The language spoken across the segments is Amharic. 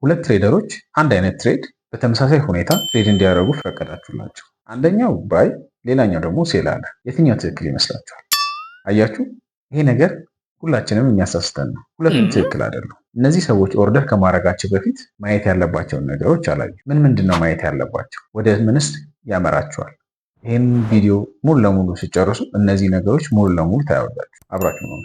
ሁለት ትሬደሮች አንድ አይነት ትሬድ በተመሳሳይ ሁኔታ ትሬድ እንዲያደርጉ ፈቀዳችሁላቸው። አንደኛው ባይ፣ ሌላኛው ደግሞ ሴል አለ። የትኛው ትክክል ይመስላችኋል? አያችሁ፣ ይሄ ነገር ሁላችንም የሚያሳስተን ነው። ሁለቱም ትክክል አይደሉም። እነዚህ ሰዎች ኦርደር ከማድረጋቸው በፊት ማየት ያለባቸውን ነገሮች አላዩ። ምንድን ነው ማየት ያለባቸው? ወደ ምንስ ያመራቸዋል? ይህን ቪዲዮ ሙሉ ለሙሉ ሲጨርሱ እነዚህ ነገሮች ሙሉ ለሙሉ ታያወላችሁ። አብራችሁ ነው።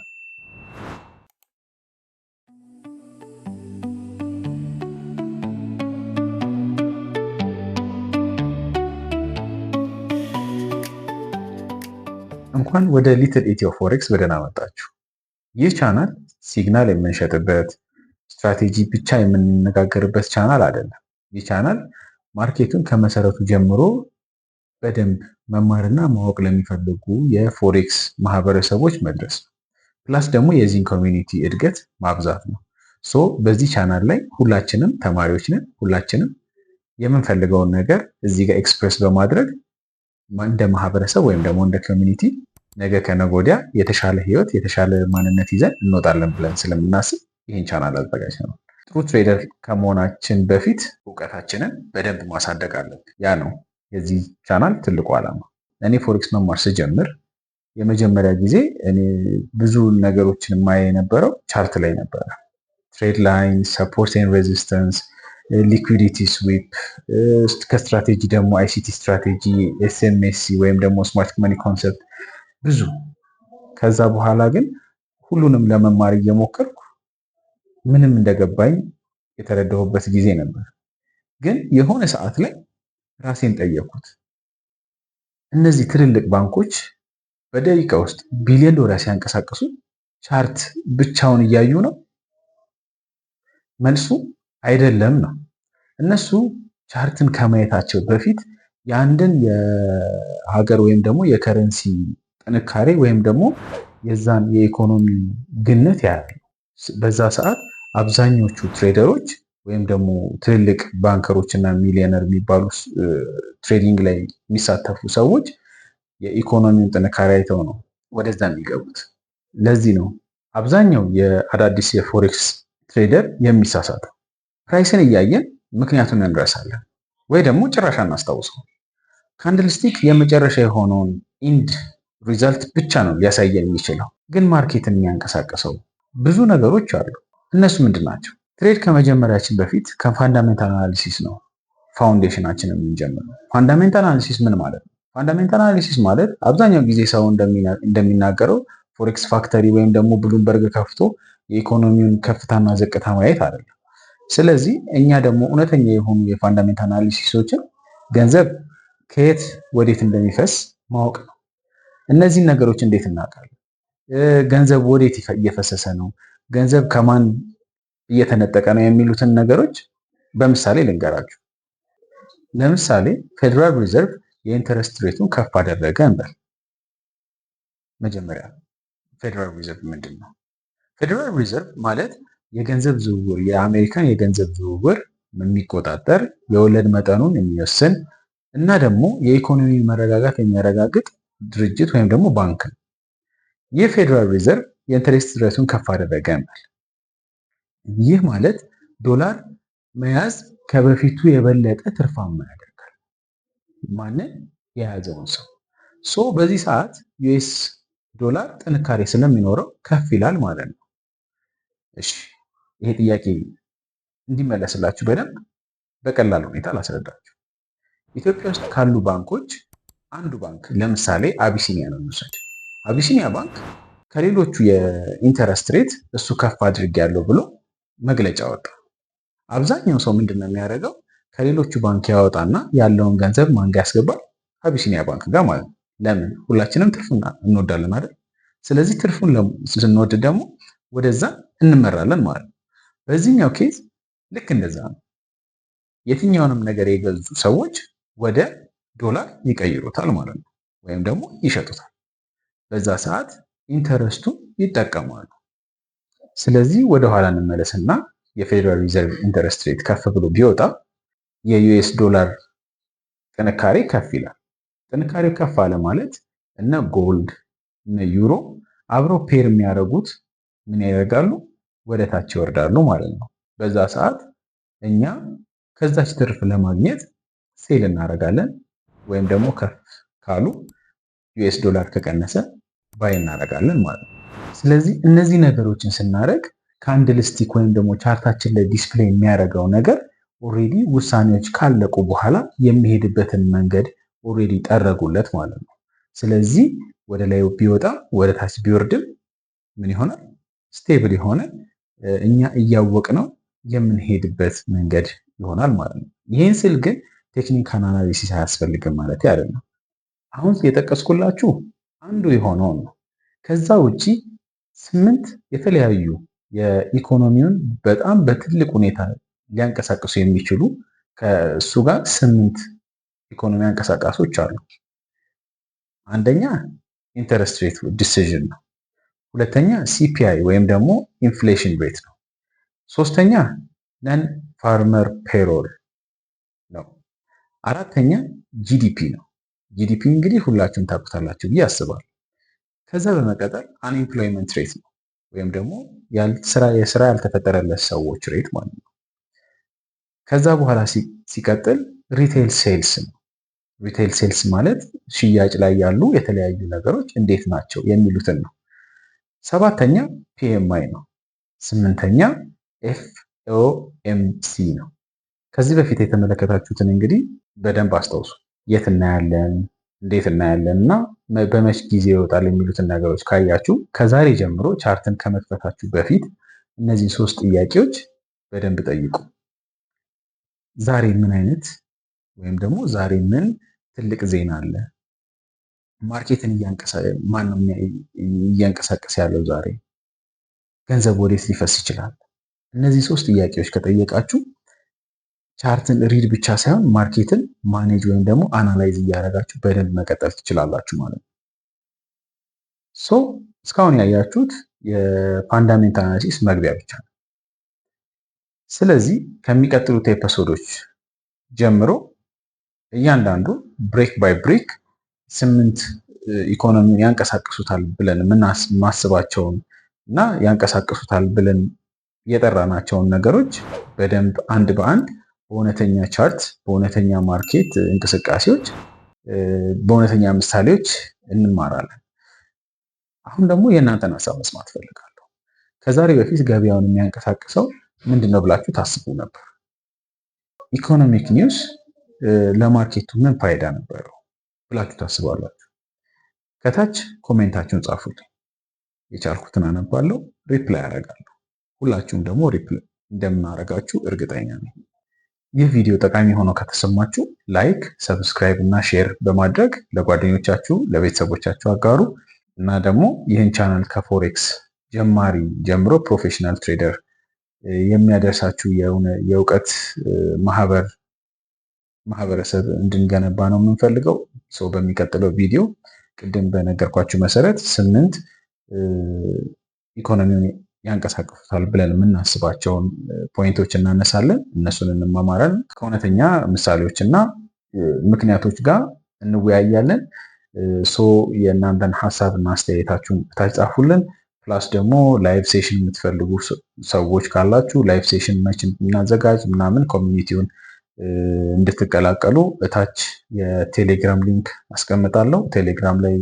እንኳን ወደ ሊትል ኢትዮ ፎሬክስ በደህና መጣችሁ። ይህ ቻናል ሲግናል የምንሸጥበት ስትራቴጂ ብቻ የምንነጋገርበት ቻናል አይደለም። ይህ ቻናል ማርኬቱን ከመሰረቱ ጀምሮ በደንብ መማርና ማወቅ ለሚፈልጉ የፎሬክስ ማህበረሰቦች መድረስ ነው። ፕላስ ደግሞ የዚህን ኮሚኒቲ እድገት ማብዛት ነው። ሶ በዚህ ቻናል ላይ ሁላችንም ተማሪዎች ነን። ሁላችንም የምንፈልገውን ነገር እዚህ ጋር ኤክስፕሬስ በማድረግ እንደ ማህበረሰብ ወይም ደግሞ እንደ ኮሚኒቲ ነገ ከነገ ወዲያ የተሻለ ህይወት የተሻለ ማንነት ይዘን እንወጣለን ብለን ስለምናስብ ይህን ቻናል አዘጋጅተናል። ጥሩ ትሬደር ከመሆናችን በፊት እውቀታችንን በደንብ ማሳደግ አለብን። ያ ነው የዚህ ቻናል ትልቁ ዓላማ። እኔ ፎሬክስ መማር ስጀምር የመጀመሪያ ጊዜ እኔ ብዙ ነገሮችን የማየ የነበረው ቻርት ላይ ነበረ። ትሬድ ላይን፣ ሰፖርት ኤንድ ሬዚስተንስ፣ ሊኩዊዲቲ ስዊፕ፣ ከስትራቴጂ ደግሞ አይሲቲ ስትራቴጂ፣ ኤስኤምኤስሲ ወይም ደግሞ ስማርት መኒ ኮንሰፕት ብዙ። ከዛ በኋላ ግን ሁሉንም ለመማር እየሞከርኩ ምንም እንደገባኝ የተረዳሁበት ጊዜ ነበር። ግን የሆነ ሰዓት ላይ ራሴን ጠየኩት፣ እነዚህ ትልልቅ ባንኮች በደቂቃ ውስጥ ቢሊዮን ዶላር ሲያንቀሳቅሱ ቻርት ብቻውን እያዩ ነው? መልሱ አይደለም ነው። እነሱ ቻርትን ከማየታቸው በፊት የአንድን የሀገር ወይም ደግሞ የከረንሲ ጥንካሬ ወይም ደግሞ የዛን የኢኮኖሚ ግነት ያያሉ። በዛ ሰዓት አብዛኞቹ ትሬደሮች ወይም ደግሞ ትልልቅ ባንከሮች እና ሚሊዮነር የሚባሉ ትሬዲንግ ላይ የሚሳተፉ ሰዎች የኢኮኖሚውን ጥንካሬ አይተው ነው ወደዛ የሚገቡት። ለዚህ ነው አብዛኛው የአዳዲስ የፎሬክስ ትሬደር የሚሳሳተው። ፕራይስን እያየን ምክንያቱን እንረሳለን ወይ ደግሞ ጭራሽ አናስታውሰው። ካንድልስቲክ የመጨረሻ የሆነውን ኢንድ ሪዛልት ብቻ ነው ሊያሳየን የሚችለው። ግን ማርኬትን የሚያንቀሳቅሰው ብዙ ነገሮች አሉ። እነሱ ምንድን ናቸው? ትሬድ ከመጀመሪያችን በፊት ከፋንዳሜንታል አናሊሲስ ነው ፋውንዴሽናችን የምንጀምረው። ፋንዳሜንታል አናሊሲስ ምን ማለት ነው? ፋንዳሜንታል አናሊሲስ ማለት አብዛኛው ጊዜ ሰው እንደሚናገረው ፎሬክስ ፋክተሪ ወይም ደግሞ ብሉምበርግ ከፍቶ የኢኮኖሚውን ከፍታና ዝቅታ ማየት አይደለም። ስለዚህ እኛ ደግሞ እውነተኛ የሆኑ የፋንዳሜንታል አናሊሲሶችን ገንዘብ ከየት ወዴት እንደሚፈስ ማወቅ ነው። እነዚህን ነገሮች እንዴት እናውቃለን? ገንዘብ ወዴት እየፈሰሰ ነው፣ ገንዘብ ከማን እየተነጠቀ ነው የሚሉትን ነገሮች በምሳሌ ልንገራችሁ። ለምሳሌ ፌዴራል ሪዘርቭ የኢንተረስት ሬቱን ከፍ አደረገ እንበል። መጀመሪያ ፌዴራል ሪዘርቭ ምንድን ነው? ፌዴራል ሪዘርቭ ማለት የገንዘብ ዝውውር የአሜሪካን የገንዘብ ዝውውር የሚቆጣጠር የወለድ መጠኑን የሚወስን እና ደግሞ የኢኮኖሚ መረጋጋት የሚያረጋግጥ ድርጅት ወይም ደግሞ ባንክ ነው። ይህ ፌዴራል ሪዘርቭ የኢንተረስት ሬቱን ከፍ አደረገ እንበል። ይህ ማለት ዶላር መያዝ ከበፊቱ የበለጠ ትርፋማ ያደርጋል። ማንን? የያዘውን ሰው። በዚህ ሰዓት ዩኤስ ዶላር ጥንካሬ ስለሚኖረው ከፍ ይላል ማለት ነው። እሺ፣ ይሄ ጥያቄ እንዲመለስላችሁ በደንብ በቀላል ሁኔታ ላስረዳችሁ። ኢትዮጵያ ውስጥ ካሉ ባንኮች አንዱ ባንክ ለምሳሌ አቢሲኒያ ነው እንውሰድ። አቢሲኒያ ባንክ ከሌሎቹ የኢንተረስት ሬት እሱ ከፍ አድርጌያለሁ ብሎ መግለጫ ወጣ። አብዛኛው ሰው ምንድነው የሚያደርገው? ከሌሎቹ ባንክ ያወጣና ያለውን ገንዘብ ማን ጋር ያስገባል? አቢሲኒያ ባንክ ጋር ማለት ነው። ለምን? ሁላችንም ትርፉን እንወዳለን አይደል? ስለዚህ ትርፉን ስንወድ ደግሞ ወደዛ እንመራለን ማለት ነው። በዚህኛው ኬዝ ልክ እንደዛ ነው። የትኛውንም ነገር የገዙ ሰዎች ወደ ዶላር ይቀይሩታል ማለት ነው፣ ወይም ደግሞ ይሸጡታል። በዛ ሰዓት ኢንተረስቱን ይጠቀማሉ። ስለዚህ ወደኋላ እንመለስና የፌዴራል ሪዘርቭ ኢንተረስት ሬት ከፍ ብሎ ቢወጣ የዩኤስ ዶላር ጥንካሬ ከፍ ይላል። ጥንካሬው ከፍ አለ ማለት እነ ጎልድ እነ ዩሮ አብረው ፔር የሚያደርጉት ምን ያደርጋሉ? ወደ ታች ይወርዳሉ ማለት ነው። በዛ ሰዓት እኛ ከዛች ትርፍ ለማግኘት ሴል እናደርጋለን፣ ወይም ደግሞ ከፍ ካሉ ዩኤስ ዶላር ከቀነሰ ባይ እናደርጋለን ማለት ነው። ስለዚህ እነዚህ ነገሮችን ስናደርግ ካንድልስቲክ ወይም ደግሞ ቻርታችን ላይ ዲስፕሌይ የሚያደርገው ነገር ኦሬዲ ውሳኔዎች ካለቁ በኋላ የሚሄድበትን መንገድ ኦሬዲ ጠረጉለት ማለት ነው። ስለዚህ ወደ ላይ ቢወጣ ወደ ታች ቢወርድም ምን ይሆናል? ስቴብል የሆነ እኛ እያወቅነው የምንሄድበት መንገድ ይሆናል ማለት ነው። ይህን ስል ግን ቴክኒካል አናሊሲስ አያስፈልግም ማለት አይደለም። አሁን የጠቀስኩላችሁ አንዱ የሆነውን ነው። ከዛ ውጪ 8 የተለያዩ የኢኮኖሚውን በጣም በትልቅ ሁኔታ ሊያንቀሳቅሱ የሚችሉ ከእሱ ጋር 8 ኢኮኖሚ አንቀሳቃሶች አሉ። አንደኛ ኢንተረስት ሬት ዲሲዥን ነው። ሁለተኛ ሲፒአይ ወይም ደግሞ ኢንፍሌሽን ሬት ነው። ሶስተኛ ነን ፋርመር ፔሮል ነው። አራተኛ ጂዲፒ ነው። ጂዲፒ እንግዲህ ሁላችሁም ታውቁታላችሁ ብዬ አስባለሁ። ከዛ በመቀጠል አንኤምፕሎይመንት ሬት ነው ወይም ደግሞ የስራ ያልተፈጠረለት ሰዎች ሬት ማለት ነው። ከዛ በኋላ ሲቀጥል ሪቴል ሴልስ ነው። ሪቴል ሴልስ ማለት ሽያጭ ላይ ያሉ የተለያዩ ነገሮች እንዴት ናቸው የሚሉትን ነው። ሰባተኛ ፒኤምአይ ነው። ስምንተኛ ኤፍኦኤምሲ ነው። ከዚህ በፊት የተመለከታችሁትን እንግዲህ በደንብ አስታውሱ። የት እናያለን፣ እንዴት እናያለን እና በመች ጊዜ ይወጣል የሚሉትን ነገሮች ካያችሁ ከዛሬ ጀምሮ ቻርትን ከመክፈታችሁ በፊት እነዚህ 3 ጥያቄዎች በደንብ ጠይቁ። ዛሬ ምን አይነት ወይም ደግሞ ዛሬ ምን ትልቅ ዜና አለ? ማርኬትን ማን ነው እያንቀሳቀሰ ያለው? ዛሬ ገንዘብ ወዴት ሊፈስ ይችላል? እነዚህ 3 ጥያቄዎች ከጠየቃችሁ ቻርትን ሪድ ብቻ ሳይሆን ማርኬትን ማኔጅ ወይም ደግሞ አናላይዝ እያደረጋችሁ በደንብ መቀጠል ትችላላችሁ ማለት ነው። እስካሁን ያያችሁት የፋንዳሜንታል አናሊሲስ መግቢያ ብቻ ነው። ስለዚህ ከሚቀጥሉት ኤፒሶዶች ጀምሮ እያንዳንዱ ብሬክ ባይ ብሬክ 8 ኢኮኖሚውን ያንቀሳቅሱታል ብለን የምናስባቸውን እና ያንቀሳቅሱታል ብለን የጠራናቸውን ነገሮች በደንብ አንድ በአንድ በእውነተኛ ቻርት፣ በእውነተኛ ማርኬት እንቅስቃሴዎች፣ በእውነተኛ ምሳሌዎች እንማራለን። አሁን ደግሞ የእናንተን ሀሳብ መስማት ፈልጋለሁ። ከዛሬ በፊት ገበያውን የሚያንቀሳቅሰው ምንድን ነው ብላችሁ ታስቡ ነበር? ኢኮኖሚክ ኒውስ ለማርኬቱ ምን ፋይዳ ነበረው ብላችሁ ታስባላችሁ? ከታች ኮሜንታችሁን ጻፉልኝ። የቻልኩትን አነባለሁ፣ ሪፕላይ አደርጋለሁ። ሁላችሁም ደግሞ ሪፕላይ እንደምናደርጋችሁ እርግጠኛ ነኝ። ይህ ቪዲዮ ጠቃሚ ሆኖ ከተሰማችሁ ላይክ፣ ሰብስክራይብ እና ሼር በማድረግ ለጓደኞቻችሁ፣ ለቤተሰቦቻችሁ አጋሩ እና ደግሞ ይህን ቻናል ከፎሬክስ ጀማሪ ጀምሮ ፕሮፌሽናል ትሬደር የሚያደርሳችሁ የእውቀት ማህበረሰብ እንድንገነባ ነው የምንፈልገው። በሚቀጥለው ቪዲዮ ቅድም በነገርኳችሁ መሰረት 8 ኢኮኖሚውን ያንቀሳቅሱታል ብለን የምናስባቸውን ፖይንቶች እናነሳለን። እነሱን እንማማራለን። ከእውነተኛ ምሳሌዎች እና ምክንያቶች ጋር እንወያያለን። የእናንተን ሀሳብ እና አስተያየታችሁን ታች ጻፉልን። ፕላስ ደግሞ ላይቭ ሴሽን የምትፈልጉ ሰዎች ካላችሁ ላይቭ ሴሽን መች እናዘጋጅ ምናምን ኮሚኒቲውን እንድትቀላቀሉ እታች የቴሌግራም ሊንክ አስቀምጣለሁ። ቴሌግራም ላይ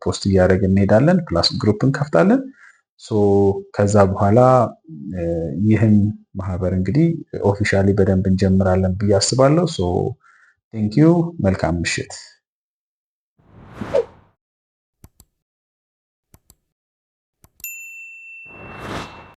ፖስት እያደረግን እንሄዳለን። ፕላስ ግሩፕ እንከፍታለን። ከዛ በኋላ ይህን ማህበር እንግዲህ ኦፊሻሊ በደንብ እንጀምራለን ብዬ አስባለሁ። ቴንኪዩ። መልካም ምሽት።